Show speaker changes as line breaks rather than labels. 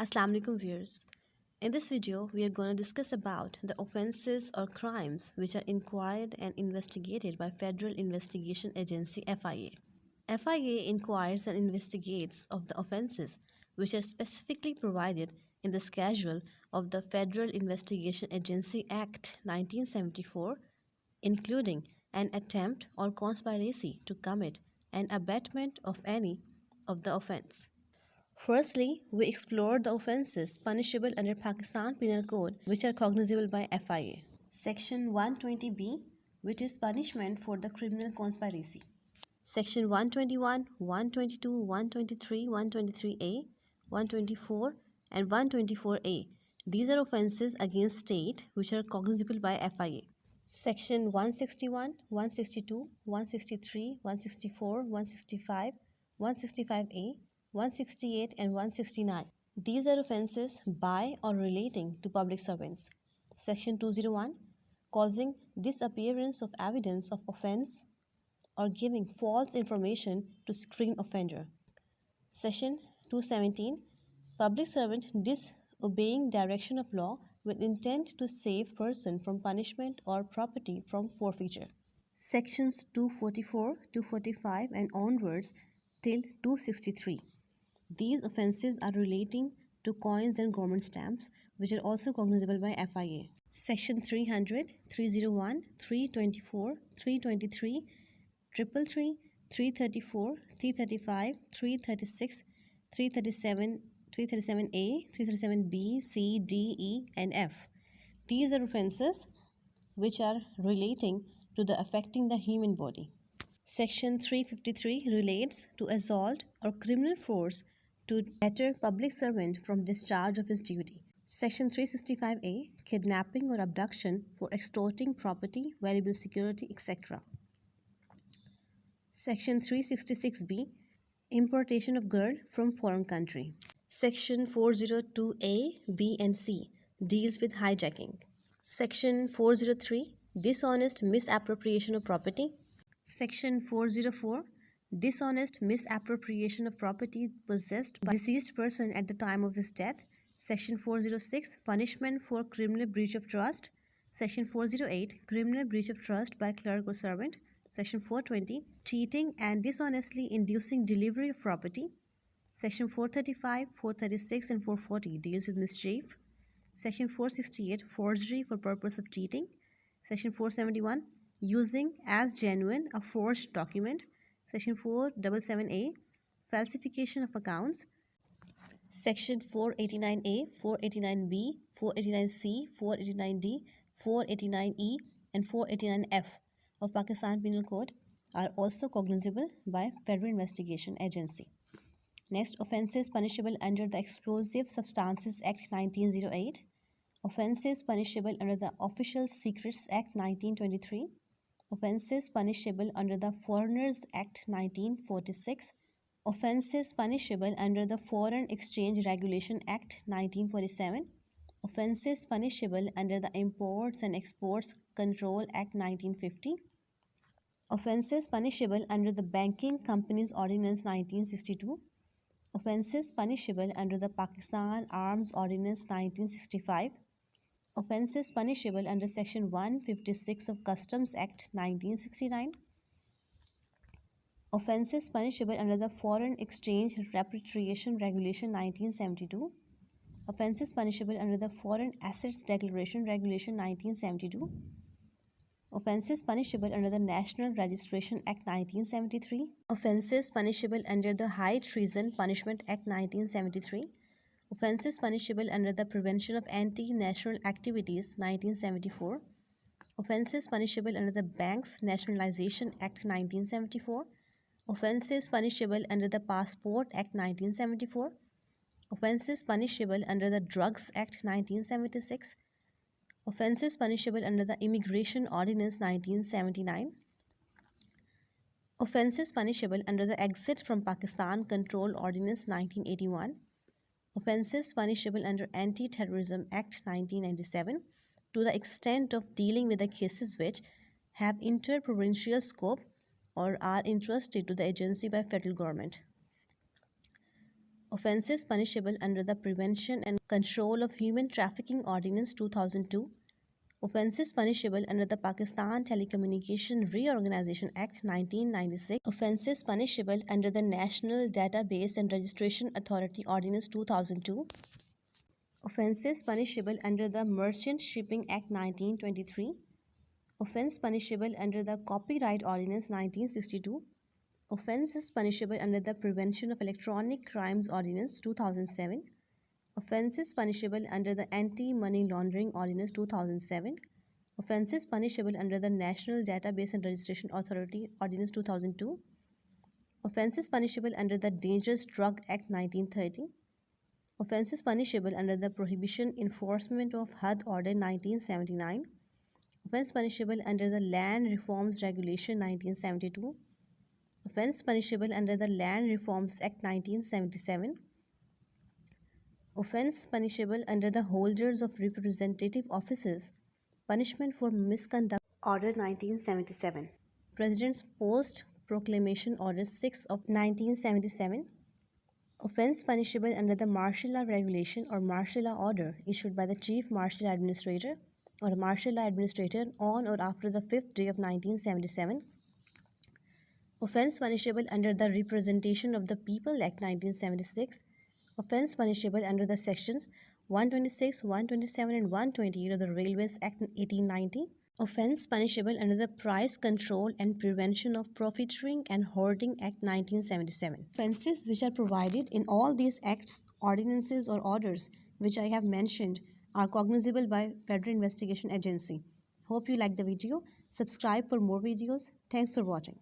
Assalamu alaikum viewers. In this video, we are going to discuss about the offences or crimes which are inquired and investigated by Federal Investigation Agency FIA. FIA inquires and investigates of the offences which are specifically provided in the schedule of the Federal Investigation Agency Act 1974, including an attempt or conspiracy to commit an abetment of any of the offence. Firstly, we explore the offences punishable under Pakistan Penal Code which are cognizable by FIA. Section 120B, which is punishment for the criminal conspiracy. Section 121, 122, 123, 123A, 124 and 124A. These are offences against state which are cognizable by FIA. Section 161, 162, 163, 164, 165, 165A, 168 and 169. These are offences by or relating to public servants. Section 201, causing disappearance of evidence of offence or giving false information to screen offender. Section 217, public servant disobeying direction of law with intent to save person from punishment or property from forfeiture. Sections 244, 245 and onwards till 263. These offences are relating to coins and government stamps which are also cognizable by FIA. Section 300, 301, 324, 323, 333, 334, 335, 336, 337, 337A, 337B, C, D, E and F. These are offences which are relating to the affecting the human body. Section 353 relates to assault or criminal force to deter public servant from discharge of his duty. Section 365A, kidnapping or abduction for extorting property, valuable security, etc. Section 366B, importation of girl from foreign country. Section 402A, B and C deals with hijacking. Section 403, dishonest misappropriation of property. Section 404, dishonest misappropriation of property possessed by deceased person at the time of his death. Section 406, punishment for criminal breach of trust. Section 408, criminal breach of trust by clerk or servant. Section 420, cheating and dishonestly inducing delivery of property. Section 435, 436 and 440 deals with mischief. Section 468, forgery for purpose of cheating. Section 471, using as genuine a forged document. Section 477A, falsification of accounts. Section 489A, 489B, 489C, 489D, 489E and 489F of Pakistan Penal Code are also cognizable by Federal Investigation Agency. Next, offences punishable under the Explosive Substances Act 1908. Offences punishable under the Official Secrets Act 1923. Offences punishable under the Foreigners Act 1946. Offences punishable under the Foreign Exchange Regulation Act 1947. Offences punishable under the Imports and Exports Control Act 1950. Offences punishable under the Banking Companies Ordinance 1962. Offences punishable under the Pakistan Arms Ordinance 1965. Offences punishable under Section 156 of Customs Act 1969. Offences punishable under the Foreign Exchange Repatriation Regulation 1972. Offences punishable under the Foreign Assets Declaration Regulation 1972. Offences punishable under the National Registration Act 1973. Offences punishable under the High Treason Punishment Act 1973. Offences punishable under the Prevention of Anti-National Activities 1974. Offences punishable under the Banks Nationalisation Act 1974. Offences punishable under the Passport Act 1974. Offences punishable under the Drugs Act 1976. Offences punishable under the Immigration Ordinance 1979. Offences punishable under the Exit from Pakistan Control Ordinance 1981. Offences punishable under Anti-Terrorism Act 1997 to the extent of dealing with the cases which have inter-provincial scope or are entrusted to the agency by federal government. Offences punishable under the Prevention and Control of Human Trafficking Ordinance 2002. Offences punishable under the Pakistan Telecommunication Reorganization Act 1996. Offences punishable under the National Database and Registration Authority Ordinance 2002. Offences punishable under the Merchant Shipping Act 1923. Offence punishable under the Copyright Ordinance 1962. Offence is punishable under the Prevention of Electronic Crimes Ordinance 2007. Offence is punishable under the Anti-Money Laundering Ordinance 2007. Offence is punishable under the National Database and Registration Authority Ordinance 2002. Offence is punishable under the Dangerous Drug Act 1930. Offence is punishable under the Prohibition Enforcement of HUD Order 1979. Offence punishable under the Land Reforms Regulation 1972. Offence punishable under the Land Reforms Act 1977. Offence punishable under the Holders of Representative Offices. Punishment for Misconduct Order 1977. President's Post Proclamation Order 6 of 1977. Offence punishable under the Martial Law Regulation or Martial Law Order issued by the Chief Martial Administrator or a Martial Law Administrator on or after the 5th day of 1977. Offence punishable under the Representation of the People Act 1976. Offence punishable under the sections 126, 127 and 128 of the Railways Act 1890. Offence punishable under the Price Control and Prevention of Profiteering and Hoarding Act 1977. Offences which are provided in all these acts, ordinances or orders which I have mentioned are cognizable by Federal Investigation Agency. Hope you like the video. Subscribe for more videos. Thanks for watching.